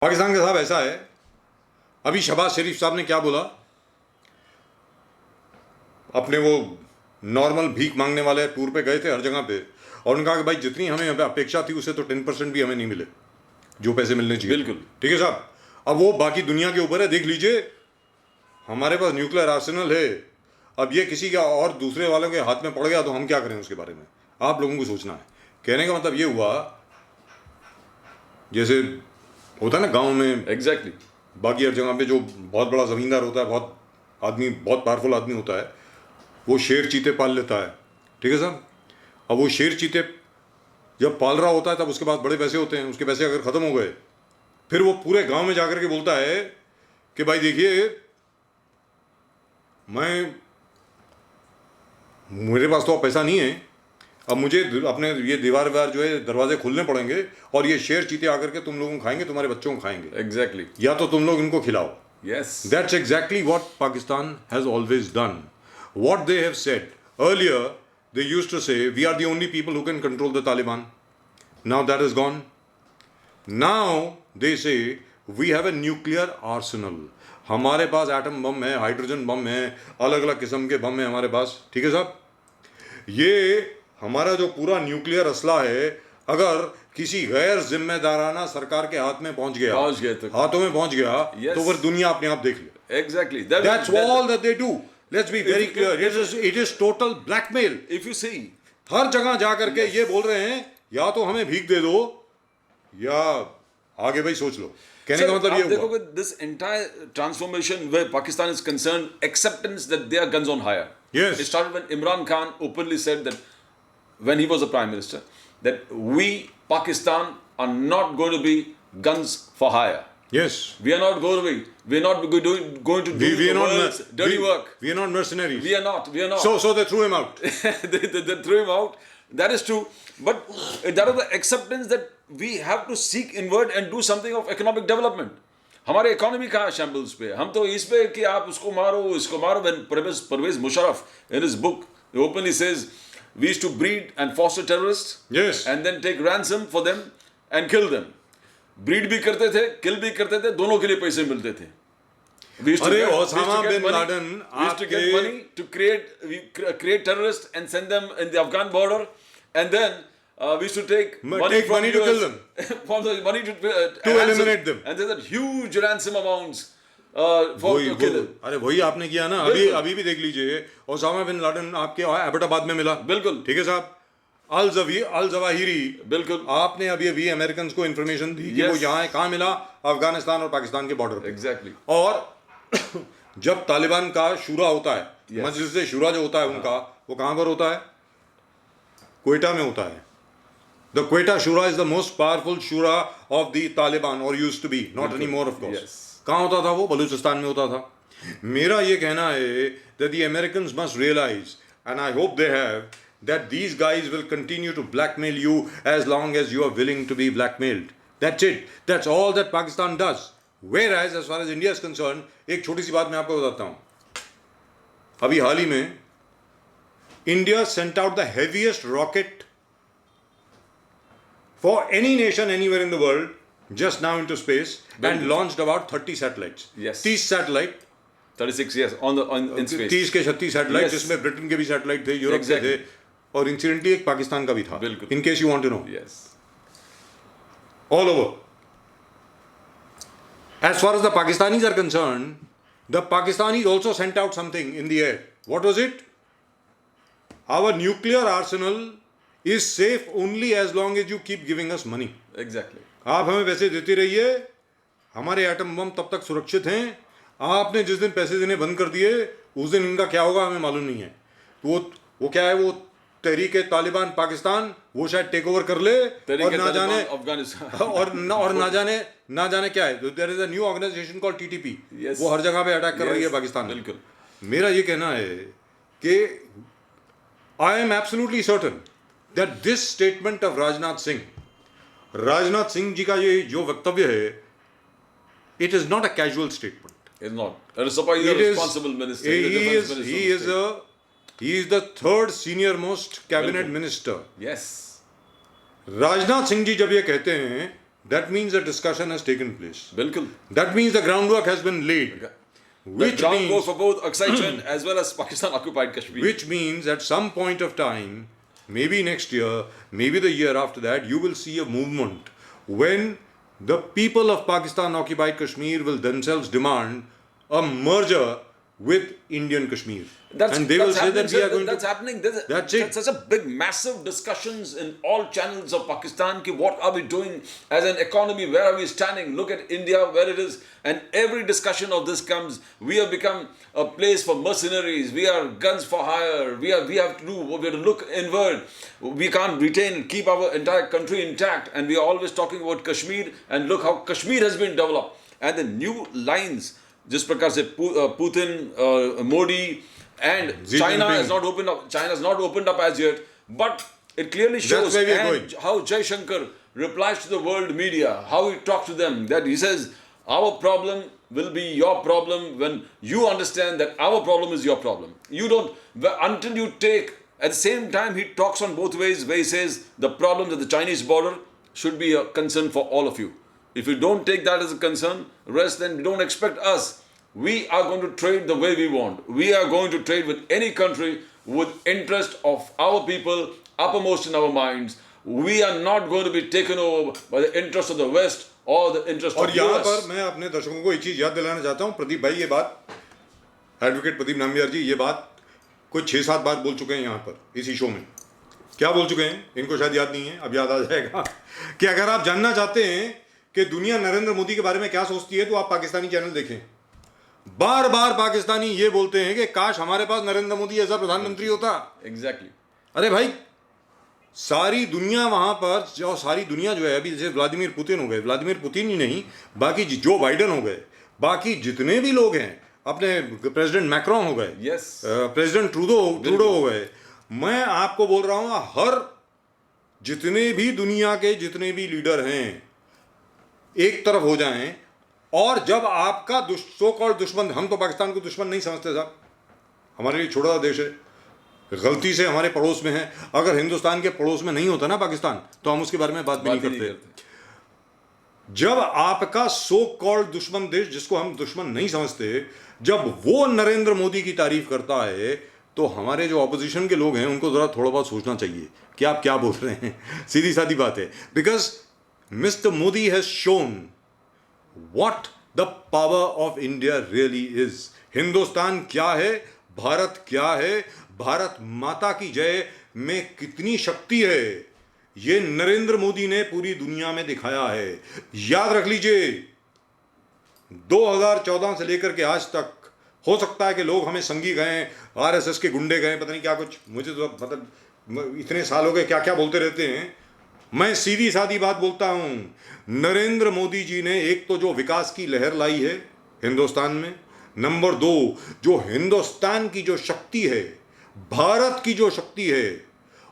पाकिस्तान के साहब ऐसा है, अभी शहबाज शरीफ साहब ने क्या बोला, अपने वो नॉर्मल भीख मांगने वाले टूर पे गए थे हर जगह पे, और उन्होंने कहा कि भाई जितनी हमें अपेक्षा थी उससे तो 10% भी हमें नहीं मिले जो पैसे मिलने चाहिए। बिल्कुल ठीक है साहब। अब वो बाकी दुनिया के ऊपर है, देख लीजिए हमारे पास न्यूक्लियर आर्सेनल है, अब ये किसी का और दूसरे वालों के हाथ में पड़ गया तो हम क्या करें उसके बारे में, आप लोगों को सोचना है। कहने का मतलब ये हुआ, जैसे होता है ना गांव में, एग्जैक्टली बाकी हर जगह पे जो बहुत बड़ा ज़मींदार होता है, बहुत आदमी, बहुत पावरफुल आदमी होता है, वो शेर चीते पाल लेता है। ठीक है साहब। अब वो शेर चीते जब पाल रहा होता है तब उसके पास बड़े पैसे होते हैं, उसके पैसे अगर ख़त्म हो गए फिर वो पूरे गांव में जाकर के बोलता है कि भाई देखिए मेरे पास तो अब पैसा नहीं है, अब मुझे अपने ये दीवार जो है दरवाजे खोलने पड़ेंगे और ये शेर चीते आकर के तुम लोगों को खाएंगे, तुम्हारे बच्चों को खाएंगे। एग्जैक्टली या तो तुम लोग इनको खिलाओ। Yes, That's exactly what Pakistan has always done. What they have said earlier, they used to say we are the only people who can control the Taliban. Now that is gone. Now they say we have a nuclear arsenal. हमारे पास atom bomb है, hydrogen bomb है, अलग अलग किस्म के बम है हमारे पास। ठीक है साहब। ये हमारा जो पूरा न्यूक्लियर असला है, अगर किसी गैर जिम्मेदाराना सरकार के हाथ में पहुंच गया तो हाथों में पहुंच गया, Yes. तो फिर दुनिया अपने आप देख ले। Exactly That's all that they do. Let's be very clear. It is total blackmail. If you see हर जगह जा करके ये बोल रहे हैं या तो हमें भीख दे दो या आगे भाई सोच लो। कहने का मतलब ये हुआ। देखोगे this entire transformation where Pakistan is concerned, acceptance that they are guns on hire. Yes. It started when Imran Khan openly said that when he was the prime minister that we Pakistan are not going to be guns for hire. Yes. We are not going to be. We are not going to do We are the not world's dirty work. We are not mercenaries. We are not. We are not. So they threw him out. they threw him out. That is true. But that is the acceptance that we have to seek inward and do something of economic development. हमारे economy कहाँ shambles पे, हम तो इस पे कि आप उसको मारो इसको मारो. When Pervez Musharraf in his book openly says we used to breed and foster terrorists, Yes. and then take ransom for them and kill them. Breed भी करते थे, किल भी करते थे, दोनों के लिए पैसे मिलते थे. अरे Osama bin Laden get money to create terrorists and send them in the Afghan border, and then we used to take money to kill them, money to eliminate them, and there's that huge ransom amounts for to kill them. अरे वही आपने किया ना. अभी भी देख लीजिए, Osama bin Laden आपके एबटाबाद में मिला. बिल्कुल. ठीक है साहब. अल जवाहिरी, बिल्कुल. आपने अभी अमेरिकन को इन्फॉर्मेशन दी कि वो यहाँ है, कहाँ मिला, अफगानिस्तान और पाकिस्तान के बॉर्डर पे. एग्जैक्टली. और जब तालिबान का शूरा होता है, मजलिस शूरा जो होता है उनका, वो कहाँ पर होता है? क्वेटा में होता है. The Quetta Shura is the most powerful shura of the Taliban, or used to be, not anymore of course. Yes. कहाँ होता था वो? बलूचिस्तान में होता था. मेरा ये कहना है that the Americans must realize, and I hope they have, that these guys will continue to blackmail you as long as you are willing to be blackmailed. That's it. That's all that Pakistan does. Whereas as far as India is concerned, एक छोटी सी बात मैं आपको बताता हूँ. अभी हाल ही में India sent out the heaviest rocket for any nation anywhere in the world just now into space and launched about 30 satellites. Yes. 30 satellite. 36, yes, in space. 30 के 36 सैटेलाइट, जिसमें ब्रिटेन के भी सैटेलाइट थे, यूरोप के थे, और इंसिडेंटली एक पाकिस्तान का भी था. बिल्कुल. In case you want to know. Yes. All over. As far as the Pakistanis are concerned, the Pakistanis also sent out something in the air. What was it? Our nuclear arsenal is safe only as long as you keep giving us money. Exactly. आप हमें पैसे देते रहिए, हमारे atom bomb तब तक सुरक्षित हैं. आपने जिस दिन पैसे देने बंद कर दिए, उस दिन इनका क्या होगा हमें मालूम नहीं है. वो क्या है, वो तहरीक तालिबान पाकिस्तान, वो शायद टेक ओवर कर ले, और ना जाने अफगानिस्तान और ना जाने क्या है. There is a new organization called TTP. वो हर जगह पे अटैक कर रही है पाकिस्तान में. बिल्कुल. मेरा ये कहना है कि I am absolutely certain that this statement of Rajnath Singh ji का ये जो वक्तव्य है, it is not a casual statement. It's not. Rasapa is a responsible minister. He is the third senior most cabinet minister. Yes. Rajnath Singh ji जब ये कहते हैं that means a discussion has taken place. बिल्कुल. That means the groundwork has been laid. The ground goes for both Aksai Chin as well as Pakistan occupied Kashmir. Which means at some point of time, maybe next year, maybe the year after that, you will see a movement when the people of Pakistan occupied Kashmir will themselves demand a merger with Indian Kashmir. And they will say that we are going that's to... happening. That's it. Such a big, massive discussions in all channels of Pakistan. Ki what are we doing as an economy? Where are we standing? Look at India, where it is. And every discussion of this comes, we have become a place for mercenaries. We are guns for hire. We have to look inward. We can't retain, keep our entire country intact. And we are always talking about Kashmir. And look how Kashmir has been developed. And the new lines, जिस प्रकार से Putin, Modi, and China has not opened up. China has not opened up as yet, but it clearly shows how Jai Shankar replies to the world media, how he talks to them. That he says, "Our problem will be your problem when you understand that our problem is your problem. You don't until you take." At the same time, he talks on both ways, where he says the problem at the Chinese border should be a concern for all of you. If you don't take that as a concern, then don't expect us. We are going to trade the way we want. We are going to trade with any country with interest of our people uppermost in our minds. We are not going to be taken over by the interest of the West or the interest of the US. और यहाँ पर मैं अपने दर्शकों को एक चीज याद दिलाना चाहता हूँ, प्रदीप भाई ये बात, एडवोकेट प्रदीप नाम्बियार जी ये बात कोई 6-7 बार बोल चुके हैं यहाँ पर इसी शो में. क्या बोल चुके हैं इनको शायद याद नहीं है, अब याद आ जाएगा कि अगर आप जानना चाहते हैं कि दुनिया नरेंद्र मोदी के बारे में क्या सोचती है तो आप पाकिस्तानी चैनल देखें. बार बार पाकिस्तानी ये बोलते हैं कि काश हमारे पास नरेंद्र मोदी ऐसा प्रधानमंत्री होता. एग्जैक्टली. अरे भाई सारी दुनिया वहां पर, जो सारी दुनिया जो है अभी, जैसे व्लादिमीर पुतिन हो गए, व्लादिमीर पुतिन ही नहीं, बाकी जो बाइडन हो गए, बाकी जितने भी लोग हैं, अपने प्रेसिडेंट मैक्रोन हो गए, प्रेसिडेंट ट्रूडो हो गए, मैं आपको बोल रहा हूं हर जितने भी दुनिया के जितने भी लीडर हैं एक तरफ हो जाएं, और जब आपका सो कॉल्ड दुश्मन, हम तो पाकिस्तान को दुश्मन नहीं समझते साहब, हमारे लिए छोटा सा देश है, गलती से हमारे पड़ोस में है. अगर हिंदुस्तान के पड़ोस में नहीं होता ना पाकिस्तान तो हम उसके बारे में बात भी नहीं करते. जब आपका सो कॉल्ड दुश्मन देश, जिसको हम दुश्मन नहीं समझते, जब वो नरेंद्र मोदी की तारीफ करता है तो हमारे जो ऑपोजिशन के लोग हैं उनको जरा थोड़ा बहुत सोचना चाहिए कि आप क्या बोल रहे हैं. सीधी सादी बात है. Because mister Modi has shown what the power of India really is. Hindustan क्या है, भारत क्या है, भारत माता की जय में कितनी शक्ति है, ये नरेंद्र मोदी ने पूरी दुनिया में दिखाया है. याद रख लीजिए 2014 से लेकर के आज तक, हो सकता है कि लोग हमें संगी गए, आरएसएस के गुंडे गए, पता नहीं क्या कुछ, मुझे तो मतलब इतने साल हो गए क्या क्या बोलते रहते हैं. मैं सीधी सादी बात बोलता हूं, नरेंद्र मोदी जी ने एक तो जो विकास की लहर लाई है हिंदुस्तान में, नंबर 2 जो हिंदुस्तान की जो शक्ति है, भारत की जो शक्ति है,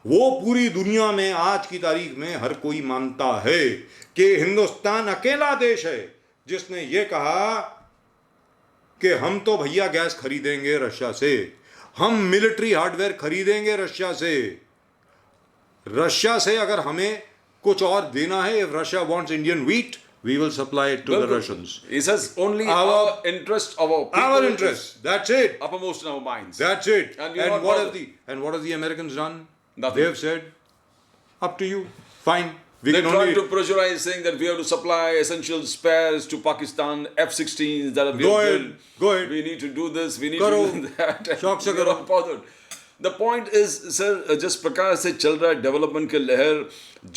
वो पूरी दुनिया में आज की तारीख में हर कोई मानता है कि हिंदुस्तान अकेला देश है जिसने ये कहा कि हम तो भैया गैस खरीदेंगे रशिया से, हम मिलिट्री हार्डवेयर खरीदेंगे रशिया से. रशिया से अगर हमें कुछ और देना है, if Russia wants Indian wheat, we will supply it to the Russians. He says only our interest, our interest. That's it. Uppermost in our minds. That's it. And what have the Americans done? Nothing. They have said, up to you. Fine. They tried to pressurize, saying that we have to supply essential spares to Pakistan, F-16s that have been built. Go ahead. We need to do this. We need to do that. शौक से करो. The point is, sir, जिस प्रकार से चल रहा है development के लहर,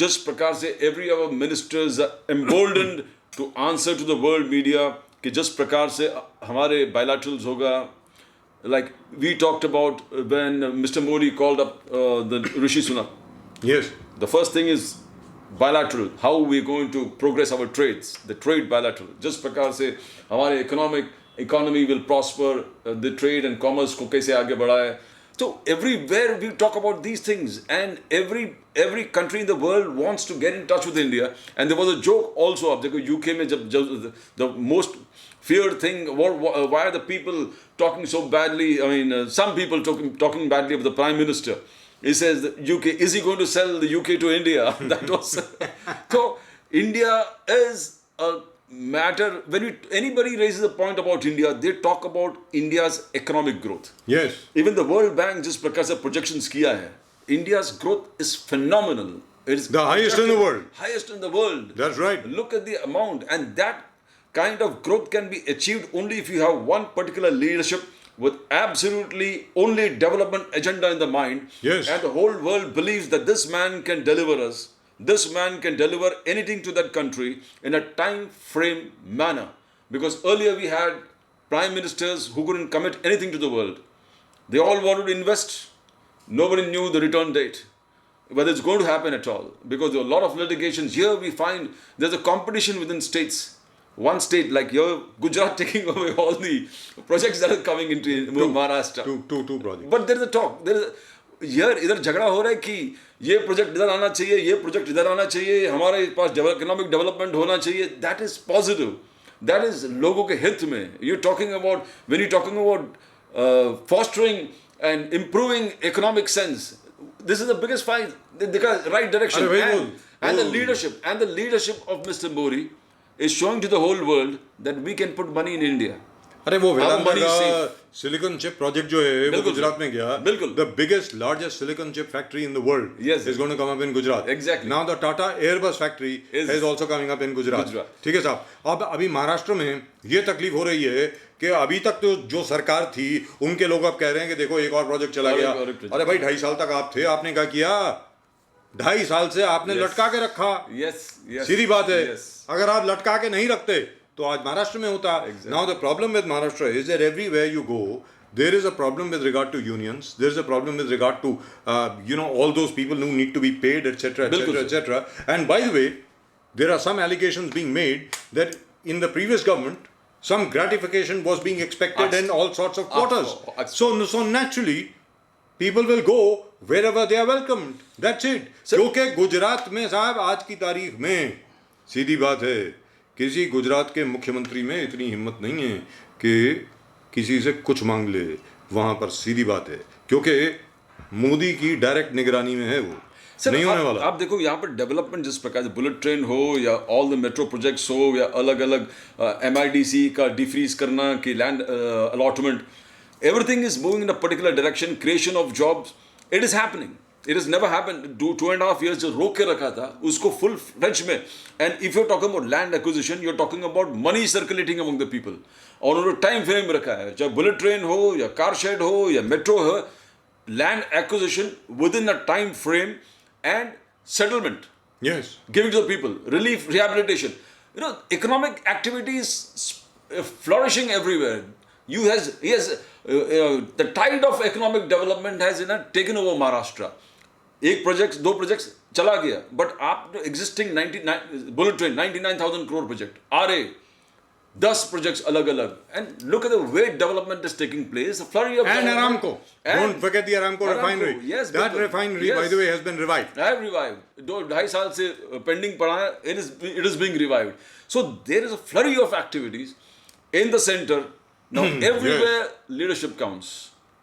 जिस प्रकार से every our ministers are emboldened to answer to the world media, कि जिस प्रकार से हमारे bilaterals होगा, like we talked about when Mr. Modi called up the Rishi Sunak. Yes. The first thing is bilateral. How we are going to progress our trades, the trade bilateral. जिस प्रकार से हमारे economy will prosper, the trade and commerce को कैसे आगे बढ़ाए. So everywhere we talk about these things, and every country in the world wants to get in touch with India. And there was a joke also of UK में the most feared thing, why are the people talking so badly? I mean, some people talking badly of the Prime Minister. He says, the UK, is he going to sell the UK to India? That was so. India is a matter, when anybody raises a point about India, they talk about India's economic growth. Yes. Even the World Bank just प्रकार से projections किया है. India's growth is phenomenal. It's The highest in the world. Highest in the world. That's right. Look at the amount, and that kind of growth can be achieved only if you have one particular leadership with absolutely only development agenda in the mind. Yes. And the whole world believes that this man can deliver us. This man can deliver anything to that country in a time frame manner. Because earlier we had prime ministers who couldn't commit anything to the world. They all wanted to invest. Nobody knew the return date, whether it's going to happen at all. Because there are a lot of litigations. Here we find there's a competition within states. One state like here, Gujarat taking away all the projects that are coming into Maharashtra. Two projects. But there is a talk. Here इधर झगड़ा हो रहा है कि ये project इधर आना चाहिए, ये प्रोजेक्ट इधर आना चाहिए, हमारे पास इकोनॉमिक डेवलपमेंट होना चाहिए. That is positive. That is लोगों के हित में. You're talking about, when you're talking about fostering and improving economic sense, this is the biggest fight. The right direction. And the leadership of Mr. Modi is showing to the whole world that we can put money in India. अरे वो वेदांता का silicon chip project जो है वो गुजरात में गया. बिल्कुल. The biggest largest silicon chip factory in the world is going to come up in Gujarat. Exactly. Now the Tata Airbus factory is also coming up in Gujarat. ठीक है साहब. अब अभी महाराष्ट्र में ये तकलीफ हो रही है कि अभी तक तो जो सरकार थी उनके लोग अब कह रहे हैं कि देखो एक और प्रोजेक्ट चला गया. अरे भाई 2.5 साल तक आप थे, आपने क्या किया? 2.5 साल से आपने लटका के रखा. सीधी बात है. अगर आप लटका के नहीं रखते तो आज महाराष्ट्र में होता. Now the problem with Maharashtra is that everywhere you go, there is a problem with regard to unions. There is a problem with regard to all those people who need to be paid, etc., etc., etc. And by the way, there are some allegations being made that in the previous government, some gratification was being expected in all sorts of quarters. So naturally, people will go wherever they are welcomed. That's it. क्योंकि गुजरात में साहब आज की तारीख में सीधी बात है, किसी गुजरात के मुख्यमंत्री में इतनी हिम्मत नहीं है कि किसी से कुछ मांग ले. वहाँ पर सीधी बात है क्योंकि मोदी की डायरेक्ट निगरानी में है वो. नहीं होने वाला. आप देखो यहाँ पर डेवलपमेंट जिस प्रकार से बुलेट ट्रेन हो या ऑल द मेट्रो प्रोजेक्ट्स हो या अलग अलग MIDC का डिफ्रीज करना कि land allotment, everything is moving in a particular direction. Creation of jobs, it is happening. It has never happened. 2.5 years जो रोक के रखा था उसको full fledged में. And if you're talking about land acquisition, you're talking about money circulating among the people. और उन्होंने time frame रखा है, चाहे बुलेट ट्रेन हो या कार शेड हो या मेट्रो हो, land acquisition within a time frame and settlement. Yes. Giving to the people, relief, rehabilitation. Economic activities flourishing everywhere. The tide of economic development has taken over Maharashtra. एक project 2 projects चला गया, but आप existing 99 bullet train 99,000 crore project RA 10 projects अलग अलग, and look at the way development is taking place. A flurry of and Aramco. Don't forget the Aramco refinery. Yes, that refinery, by the way, has been revived. I have revived. 2.5 साल से pending पड़ा है. It is being revived. So there is a flurry of activities in the center. Now everywhere leadership counts.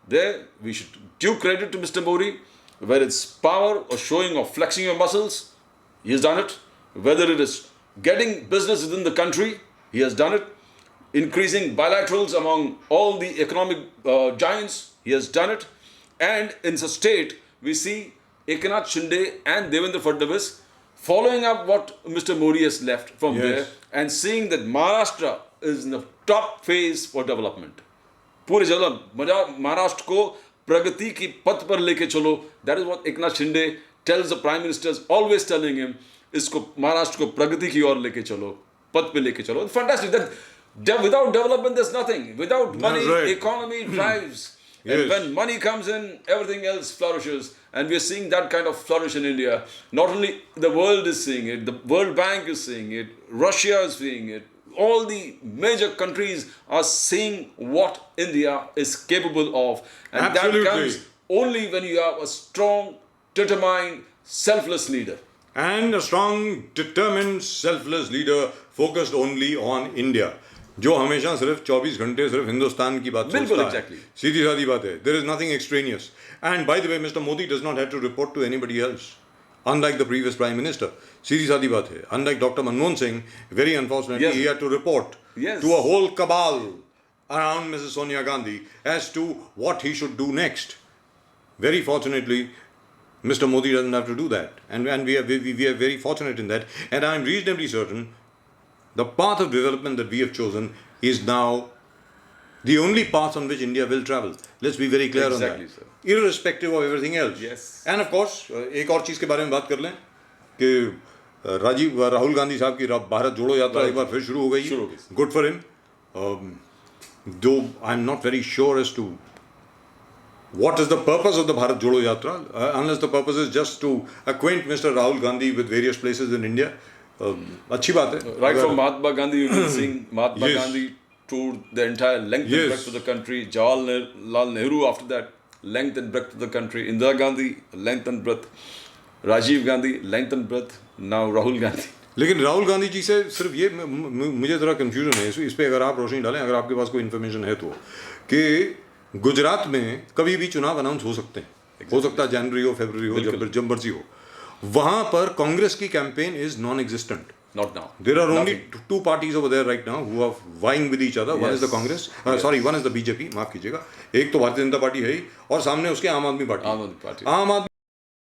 There we should give credit to Mr. Modi. Whether it's power or showing or flexing your muscles, he has done it. Whether it is getting business within the country, he has done it. Increasing bilaterals among all the economic giants, he has done it. And in the state, we see Eknath Shinde and Devendra Fadnavis following up what Mr. Modi has left from there and seeing that Maharashtra is in the top phase for development. पूरे जगह महाराष्ट्र को प्रगति की पथ पर लेके चलो. That is what Eknath Shinde tells the prime ministers, always telling him, इसको महाराष्ट्र को प्रगति की ओर लेके चलो, पथ पे लेके चलो. Fantastic. That without development there's nothing. Without money, economy drives. And when money comes in, everything else flourishes. And we're seeing that kind of flourish in India. Not only the world is seeing it, the World Bank is seeing it, Russia is seeing it. All the major countries are seeing what India is capable of. And Absolutely. That comes only when you have a strong, determined, selfless leader. And a strong, determined, selfless leader focused only on India. जो हमेशा सिर्फ 24 घंटे सिर्फ हिंदुस्तान की बात सोचता है. सीधी सादी बात है. There is nothing extraneous. And by the way, Mr. Modi does not have to report to anybody else. unlike the previous Prime Minister. सीधी सादी बात है. Unlike Dr. Manmohan Singh, very unfortunately, Yes. he had to report Yes. to a whole cabal around Mrs. Sonia Gandhi as to what he should do next. Very fortunately, Mr. Modi doesn't have to do that. And we are very fortunate in that. And I'm reasonably certain the path of development that we have chosen is now the only path on which India will travel. Let's be very clear Exactly, on that. sir. Irrespective of everything else. Yes. And of course, एक और चीज़ के बारे में बात कर लें कि राहुल गांधी साहब की भारत जोड़ो यात्रा एक बार फिर शुरू हो गई. Good for him. Though I'm not very sure as to what is the purpose of the Bharat Jodo Yatra, unless the purpose is just to acquaint Mr. Rahul Gandhi with various places in India. अच्छी बात है. Right from Mahatma Gandhi, you will sing Mahatma Yes. Gandhi toured the entire length and Yes. breadth of the country. Jawaharlal Nehru after that, length and breadth of the country. Indira Gandhi, length and breadth. Rajiv Gandhi, length and breadth. Now Rahul Gandhi. लेकिन राहुल गांधी जी से सिर्फ ये मुझे ज़रा confusion है इस पे अगर आप रोशनी डालें अगर आपके पास कोई इन्फॉर्मेशन है तो कि गुजरात में कभी भी चुनाव अनाउंस हो सकते हैं. हो सकता है जनवरी हो फरवरी हो जब मर्जी हो. वहाँ पर कांग्रेस की campaign is non existent. Not now. There are only two parties over there right now who are vying with each other. One is the Congress, sorry, one is the BJP. माफ कीजिएगा. एक तो भारतीय जनता पार्टी है ही और सामने उसके आम आदमी पार्टी. आम आदमी पार्टी. आम आदमी